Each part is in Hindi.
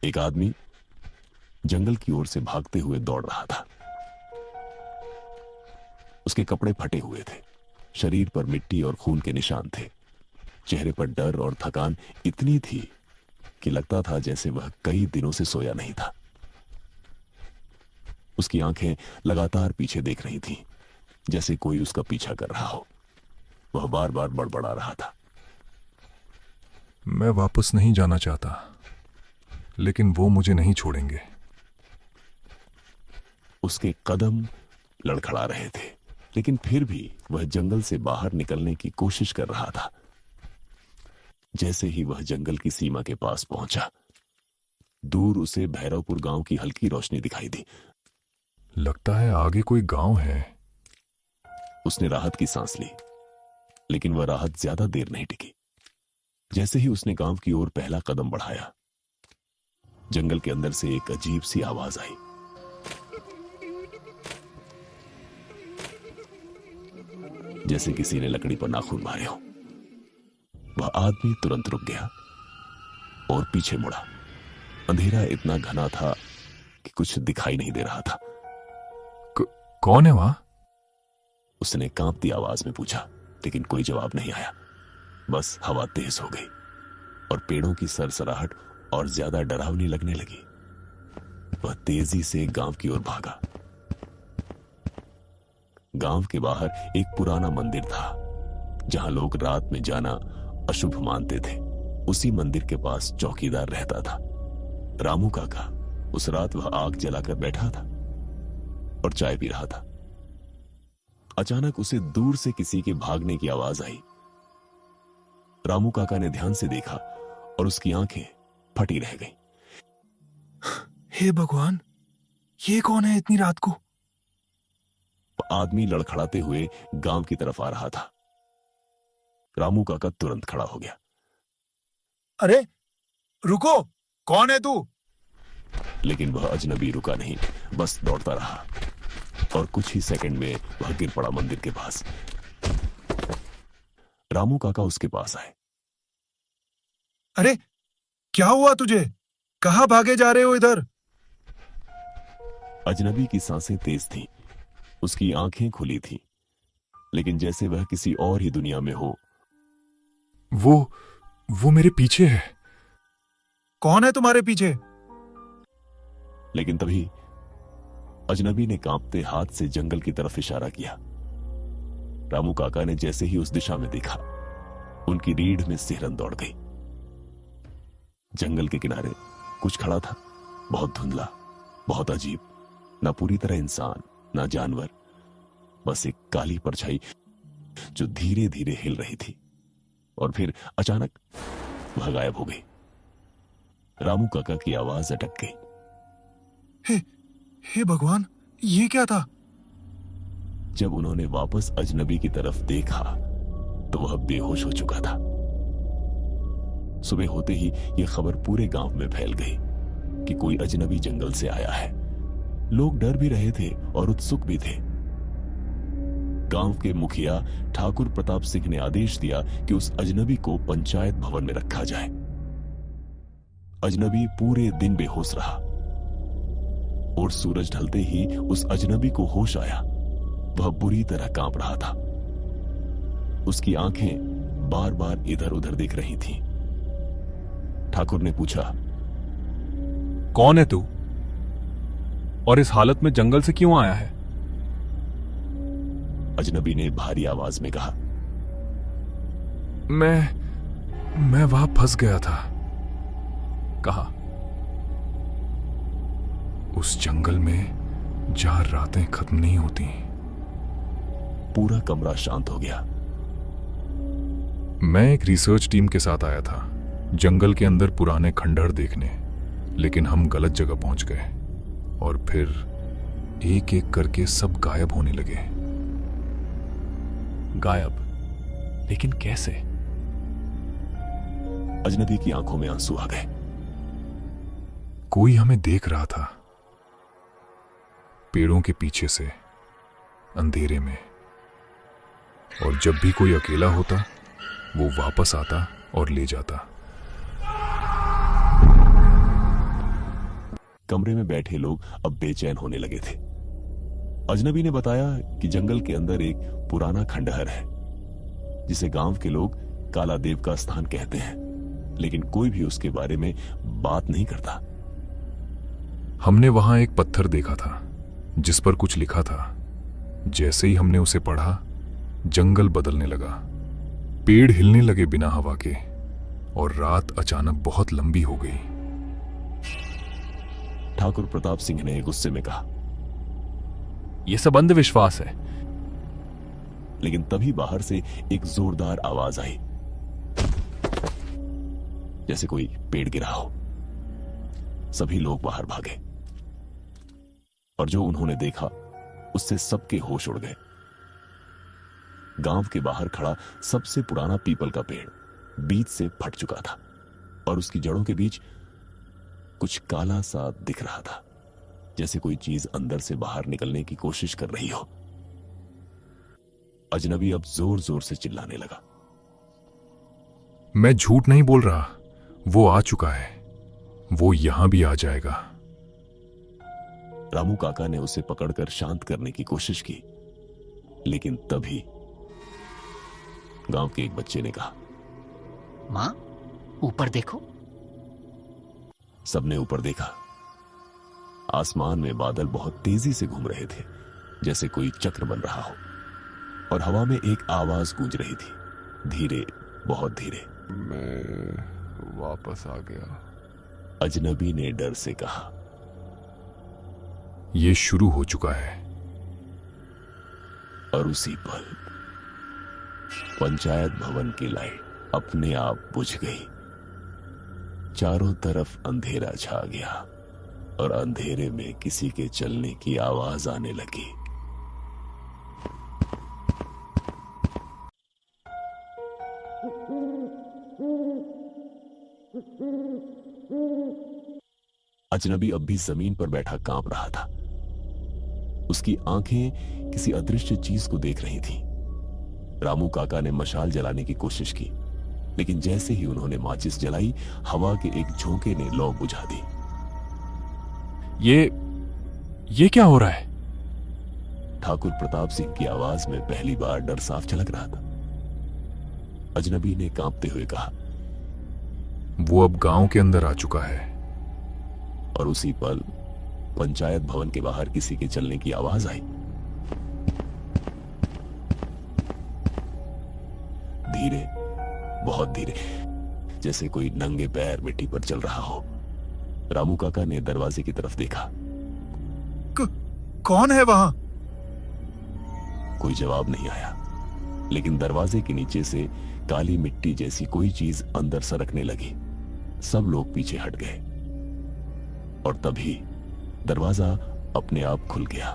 एक आदमी जंगल की ओर से भागते हुए दौड़ रहा था। उसके कपड़े फटे हुए थे, शरीर पर मिट्टी और खून के निशान थे। चेहरे पर डर और थकान इतनी थी कि लगता था जैसे वह कई दिनों से सोया नहीं था। उसकी आंखें लगातार पीछे देख रही थीं, जैसे कोई उसका पीछा कर रहा हो। वह बार बार बड़बड़ा रहा था, मैं वापस नहीं जाना चाहता, लेकिन वो मुझे नहीं छोड़ेंगे। उसके कदम लड़खड़ा रहे थे, लेकिन फिर भी वह जंगल से बाहर निकलने की कोशिश कर रहा था। जैसे ही वह जंगल की सीमा के पास पहुंचा, दूर उसे भैरवपुर गांव की हल्की रोशनी दिखाई दी। लगता है आगे कोई गांव है। उसने राहत की सांस ली, लेकिन वह राहत ज्यादा देर नहीं टिकी। जैसे ही उसने गांव की ओर पहला कदम बढ़ाया, जंगल के अंदर से एक अजीब सी आवाज आई। जैसे किसी ने लकड़ी पर नाखून मारे हो। वह आदमी तुरंत रुक गया और पीछे मुड़ा। अंधेरा इतना घना था कि कुछ दिखाई नहीं दे रहा था। कौन है वहां? उसने कांपती आवाज में पूछा, लेकिन कोई जवाब नहीं आया। बस हवा तेज हो गई और पेड़ों की सरसराहट और ज्यादा डरावनी लगने लगी। वह तेजी से गांव की ओर भागा। गांव के बाहर एक पुराना मंदिर था, जहां लोग रात में जाना अशुभ मानते थे। उसी मंदिर के पास चौकीदार रहता था, रामू काका। उस रात वह आग जलाकर बैठा था और चाय पी रहा था। अचानक उसे दूर से किसी के भागने की आवाज आई। रामू काका ने ध्यान से देखा और उसकी आंखें फटी रह गईं। हे भगवान, ये कौन है इतनी रात को? आदमी लड़खड़ाते हुए गांव की तरफ आ रहा था। रामू काका तुरंत खड़ा हो गया। अरे रुको, कौन है तू? लेकिन वह अजनबी रुका नहीं, बस दौड़ता रहा और कुछ ही सेकंड में वह गिर पड़ा मंदिर के पास। रामू काका उसके पास आए। अरे क्या हुआ तुझे? कहां भागे जा रहे हो इधर? अजनबी की सांसें तेज थीं, उसकी आंखें खुली थीं, लेकिन जैसे वह किसी और ही दुनिया में हो। वो मेरे पीछे है। कौन है तुम्हारे पीछे? लेकिन तभी अजनबी ने कांपते हाथ से जंगल की तरफ इशारा किया। रामू काका ने जैसे ही उस दिशा में देखा, उनकी रीढ़ में सिहरन दौड़ गई। जंगल के किनारे कुछ खड़ा था, बहुत धुंधला, बहुत अजीब, ना पूरी तरह इंसान ना जानवर, बस एक काली परछाई जो धीरे धीरे हिल रही थी और फिर अचानक वह गायब हो गई। रामू काका की आवाज अटक गई। हे भगवान, ये क्या था? जब उन्होंने वापस अजनबी की तरफ देखा तो वह बेहोश हो चुका था। सुबह होते ही यह खबर पूरे गांव में फैल गई कि कोई अजनबी जंगल से आया है। लोग डर भी रहे थे और उत्सुक भी थे। गांव के मुखिया ठाकुर प्रताप सिंह ने आदेश दिया कि उस अजनबी को पंचायत भवन में रखा जाए। अजनबी पूरे दिन बेहोश रहा और सूरज ढलते ही उस अजनबी को होश आया। वह बुरी तरह कांप रहा था। उसकी आंखें बार बार इधर उधर देख रही थीं। ठाकुर ने पूछा, कौन है तू और इस हालत में जंगल से क्यों आया है? अजनबी ने भारी आवाज में कहा, मैं वहां फंस गया था। कहा, उस जंगल में जहां रातें खत्म नहीं होती। पूरा कमरा शांत हो गया। मैं एक रिसर्च टीम के साथ आया था जंगल के अंदर पुराने खंडहर देखने, लेकिन हम गलत जगह पहुंच गए और फिर एक एक करके सब गायब होने लगे। गायब? लेकिन कैसे? अजनबी की आंखों में आंसू आ गए। कोई हमें देख रहा था, पेड़ों के पीछे से, अंधेरे में, और जब भी कोई अकेला होता वो वापस आता और ले जाता। कमरे में बैठे लोग अब बेचैन होने लगे थे। अजनबी ने बताया कि जंगल के अंदर एक पुराना खंडहर है जिसे गांव के लोग काला देव का स्थान कहते हैं, लेकिन कोई भी उसके बारे में बात नहीं करता। हमने वहां एक पत्थर देखा था जिस पर कुछ लिखा था। जैसे ही हमने उसे पढ़ा, जंगल बदलने लगा। पेड़ हिलने लगे बिना हवा के, और रात अचानक बहुत लंबी हो गई। ठाकुर प्रताप सिंह ने गुस्से में कहा, यह सब अंधविश्वास है। लेकिन तभी बाहर से एक जोरदार आवाज आई, जैसे कोई पेड़ गिरा हो। सभी लोग बाहर भागे और जो उन्होंने देखा उससे सबके होश उड़ गए। गांव के बाहर खड़ा सबसे पुराना पीपल का पेड़ बीच से फट चुका था और उसकी जड़ों के बीच कुछ काला सा दिख रहा था, जैसे कोई चीज अंदर से बाहर निकलने की कोशिश कर रही हो। अजनबी अब जोर जोर से चिल्लाने लगा, मैं झूठ नहीं बोल रहा, वो आ चुका है, वो यहां भी आ जाएगा। रामू काका ने उसे पकड़कर शांत करने की कोशिश की, लेकिन तभी गांव के एक बच्चे ने कहा, मां, ऊपर देखो। सबने ऊपर देखा। आसमान में बादल बहुत तेजी से घूम रहे थे, जैसे कोई चक्र बन रहा हो, और हवा में एक आवाज गूंज रही थी, धीरे, बहुत धीरे। मैं वापस आ गया। अजनबी ने डर से कहा, ये शुरू हो चुका है। और उसी पल पंचायत भवन की लाइट अपने आप बुझ गई। चारों तरफ अंधेरा छा गया और अंधेरे में किसी के चलने की आवाज आने लगी। अजनबी अब भी जमीन पर बैठा कांप रहा था। उसकी आंखें किसी अदृश्य चीज को देख रही थीं। रामू काका ने मशाल जलाने की कोशिश की, लेकिन जैसे ही उन्होंने माचिस जलाई, हवा के एक झोंके ने लौ बुझा दी। ये क्या हो रहा है? ठाकुर प्रताप सिंह की आवाज में पहली बार डर साफ झलक रहा था। अजनबी ने कांपते हुए कहा, वो अब गांव के अंदर आ चुका है। और उसी पल पंचायत भवन के बाहर किसी के चलने की आवाज आई। धीरे, बहुत धीरे, जैसे कोई नंगे पैर मिट्टी पर चल रहा हो। रामू काका ने दरवाजे की तरफ देखा। कौन है वहां? कोई जवाब नहीं आया, लेकिन दरवाजे के नीचे से काली मिट्टी जैसी कोई चीज अंदर सरकने लगी। सब लोग पीछे हट गए और तभी दरवाजा अपने आप खुल गया।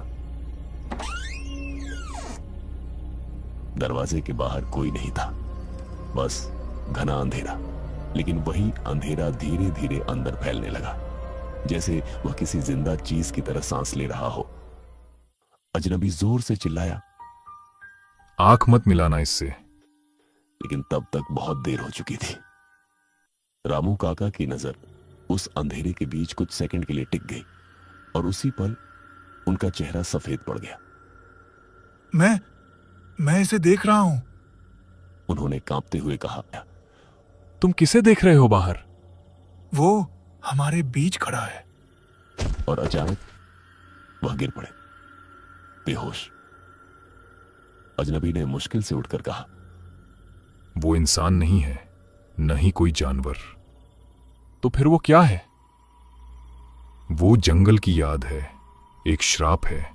दरवाजे के बाहर कोई नहीं था, बस घना अंधेरा। लेकिन वही अंधेरा धीरे धीरे अंदर फैलने लगा, जैसे वह किसी जिंदा चीज की तरह सांस ले रहा हो। अजनबी जोर से चिल्लाया, आंख मत मिलाना इससे। लेकिन तब तक बहुत देर हो चुकी थी। रामू काका की नजर उस अंधेरे के बीच कुछ सेकंड के लिए टिक गई और उसी पल उनका चेहरा सफेद पड़ गया। मैं इसे देख रहा हूं, उन्होंने कांपते हुए कहा। तुम किसे देख रहे हो बाहर? वो हमारे बीच खड़ा है। और अचानक वह गिर पड़े, बेहोश। अजनबी ने मुश्किल से उठकर कहा, वो इंसान नहीं है, न ही कोई जानवर। तो फिर वो क्या है? वो जंगल की याद है, एक श्राप है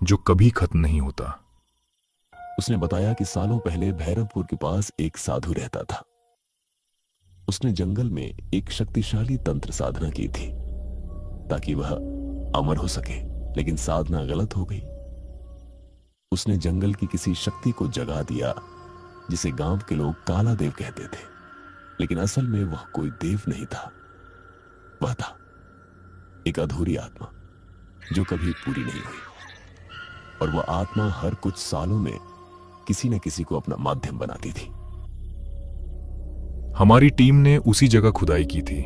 जो कभी खत्म नहीं होता। उसने बताया कि सालों पहले भैरवपुर के पास एक साधु रहता था। उसने जंगल में एक शक्तिशाली तंत्र साधना की थी ताकि वह अमर हो सके, लेकिन साधना गलत हो गई। उसने जंगल की किसी शक्ति को जगा दिया जिसे गांव के लोग काला देव कहते थे, लेकिन असल में वह कोई देव नहीं था। वह था एक अधूरी आत्मा जो कभी पूरी नहीं हुई, और वह आत्मा हर कुछ सालों में किसी न किसी को अपना माध्यम बनाती थी। हमारी टीम ने उसी जगह खुदाई की थी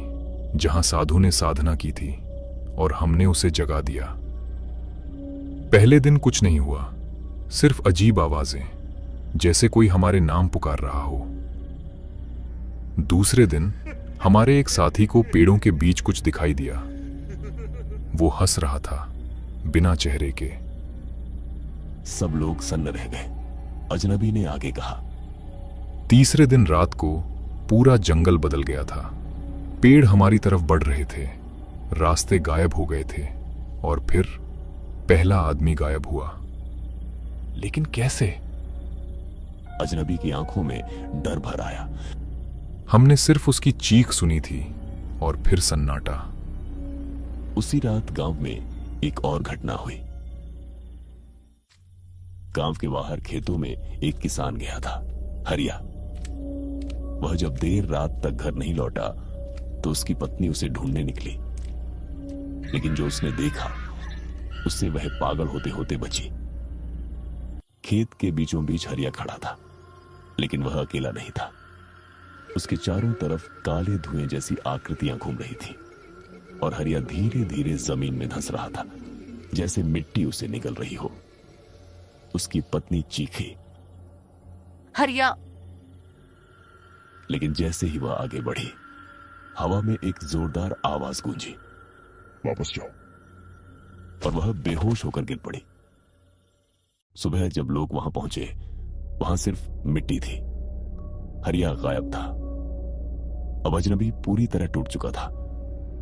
जहां साधु ने साधना की थी। और हमने उसे जगा दिया। पहले दिन कुछ नहीं हुआ, सिर्फ अजीब आवाजें, जैसे कोई हमारे नाम पुकार रहा हो। दूसरे दिन हमारे एक साथी को पेड़ों के बीच कुछ दिखाई दिया। वो हंस रहा था, बिना चेहरे के। सब लोग सन्न रह गए। अजनबी ने आगे कहा, तीसरे दिन रात को पूरा जंगल बदल गया था। पेड़ हमारी तरफ बढ़ रहे थे, रास्ते गायब हो गए थे, और फिर पहला आदमी गायब हुआ। लेकिन कैसे? अजनबी की आंखों में डर भर आया। हमने सिर्फ उसकी चीख सुनी थी और फिर सन्नाटा। उसी रात गांव में एक और घटना हुई। गांव के बाहर खेतों में एक किसान गया था, हरिया। वह जब देर रात तक घर नहीं लौटा तो उसकी पत्नी उसे ढूंढने निकली, लेकिन जो उसने देखा उससे वह पागल होते होते बची। खेत के बीचों बीच हरिया खड़ा था, लेकिन वह अकेला नहीं था। उसके चारों तरफ काले धुएं जैसी आकृतियां घूम रही थी, और हरिया धीरे धीरे जमीन में धंस रहा था, जैसे मिट्टी उसे निगल रही हो। उसकी पत्नी चीखी, हरिया। लेकिन जैसे ही वह आगे बढ़ी, हवा में एक जोरदार आवाज गूंजी, वापस जाओ, और वह बेहोश होकर गिर पड़ी। सुबह जब लोग वहां पहुंचे, वहां सिर्फ मिट्टी थी। हरिया गायब था। अब अजनबी पूरी तरह टूट चुका था।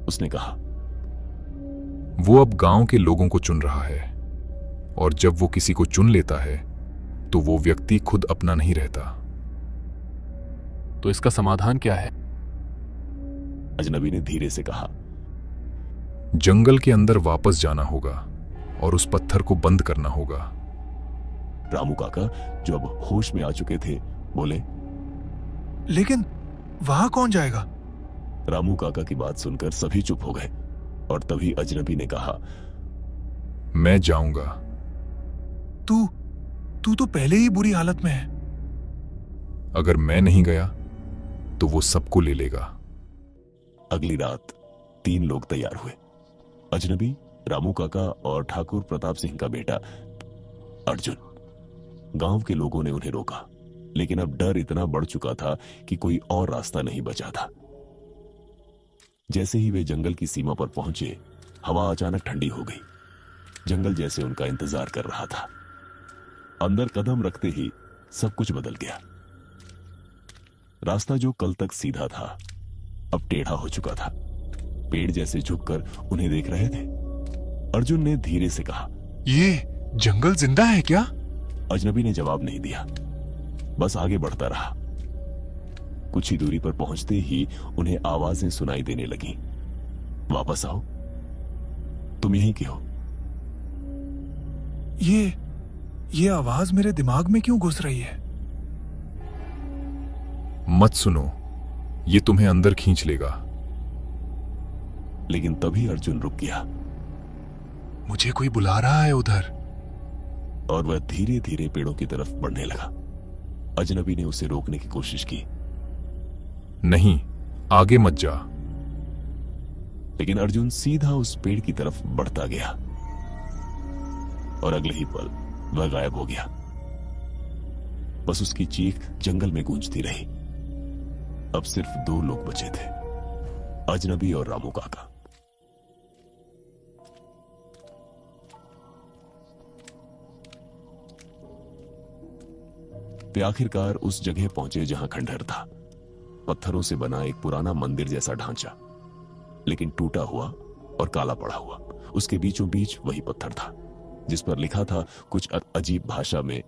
उसने कहा, वो अब गांव के लोगों को चुन रहा है, और जब वो किसी को चुन लेता है तो वो व्यक्ति खुद अपना नहीं रहता। तो इसका समाधान क्या है? अजनबी ने धीरे से कहा, जंगल के अंदर वापस जाना होगा और उस पत्थर को बंद करना होगा। रामू काका, जो अब होश में आ चुके थे, बोले, लेकिन वहां कौन जाएगा? रामू काका की बात सुनकर सभी चुप हो गए, और तभी अजनबी ने कहा, मैं जाऊंगा। तू तो पहले ही बुरी हालत में है। अगर मैं नहीं गया तो वो सबको ले लेगा। अगली रात 3 लोग तैयार हुए। अजनबी, रामू काका और ठाकुर प्रताप सिंह का बेटा अर्जुन। गांव के लोगों ने उन्हें रोका, लेकिन अब डर इतना बढ़ चुका था कि कोई और रास्ता नहीं बचा था। जैसे ही वे जंगल की सीमा पर पहुंचे, हवा अचानक ठंडी हो गई। जंगल जैसे उनका इंतजार कर रहा था। अंदर कदम रखते ही सब कुछ बदल गया। रास्ता जो कल तक सीधा था, अब टेढ़ा हो चुका था। पेड़ जैसे झुककर उन्हें देख रहे थे। अर्जुन ने धीरे से कहा, ये जंगल जिंदा है क्या? अजनबी ने जवाब नहीं दिया, बस आगे बढ़ता रहा। कुछ ही दूरी पर पहुंचते ही उन्हें आवाजें सुनाई देने लगीं। वापस आओ, तुम यहीं के हो। ये आवाज मेरे दिमाग में क्यों घुस रही है? मत सुनो, ये तुम्हें अंदर खींच लेगा। लेकिन तभी अर्जुन रुक गया, मुझे कोई बुला रहा है उधर। और वह धीरे धीरे पेड़ों की तरफ बढ़ने लगा। अजनबी ने उसे रोकने की कोशिश की, नहीं, आगे मत जा। लेकिन अर्जुन सीधा उस पेड़ की तरफ बढ़ता गया, और अगले ही पल वह गायब हो गया। बस उसकी चीख जंगल में गूंजती रही। अब सिर्फ 2 लोग बचे थे, अजनबी और रामू काका। वे आखिरकार उस जगह पहुंचे जहां खंडहर था। पत्थरों से बना एक पुराना मंदिर जैसा ढांचा, लेकिन टूटा हुआ और काला पड़ा हुआ। उसके बीचों बीच वही पत्थर था, जिस पर लिखा था कुछ अजीब भाषा में।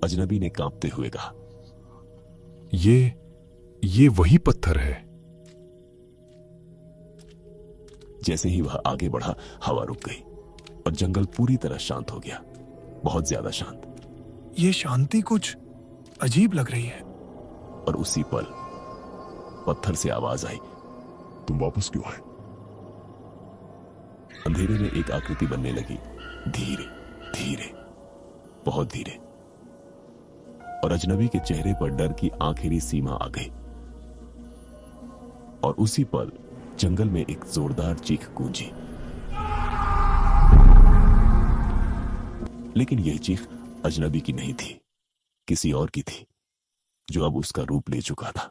अजनबी ने कांपते हुए कहा, ये वही पत्थर है। जैसे ही वह आगे बढ़ा, हवा रुक गई और जंगल पूरी तरह शांत हो गया, बहुत ज्यादा शांत। ये शांति कुछ अजीब लग रही है। और उसी पल पत्थर से आवाज आई, तुम वापस क्यों आए? अंधेरे में एक आकृति बनने लगी, धीरे धीरे, बहुत धीरे। और अजनबी के चेहरे पर डर की आखिरी सीमा आ गई। और उसी पल जंगल में एक जोरदार चीख गूंजी, लेकिन यह चीख अजनबी की नहीं थी, किसी और की थी जो अब उसका रूप ले चुका था।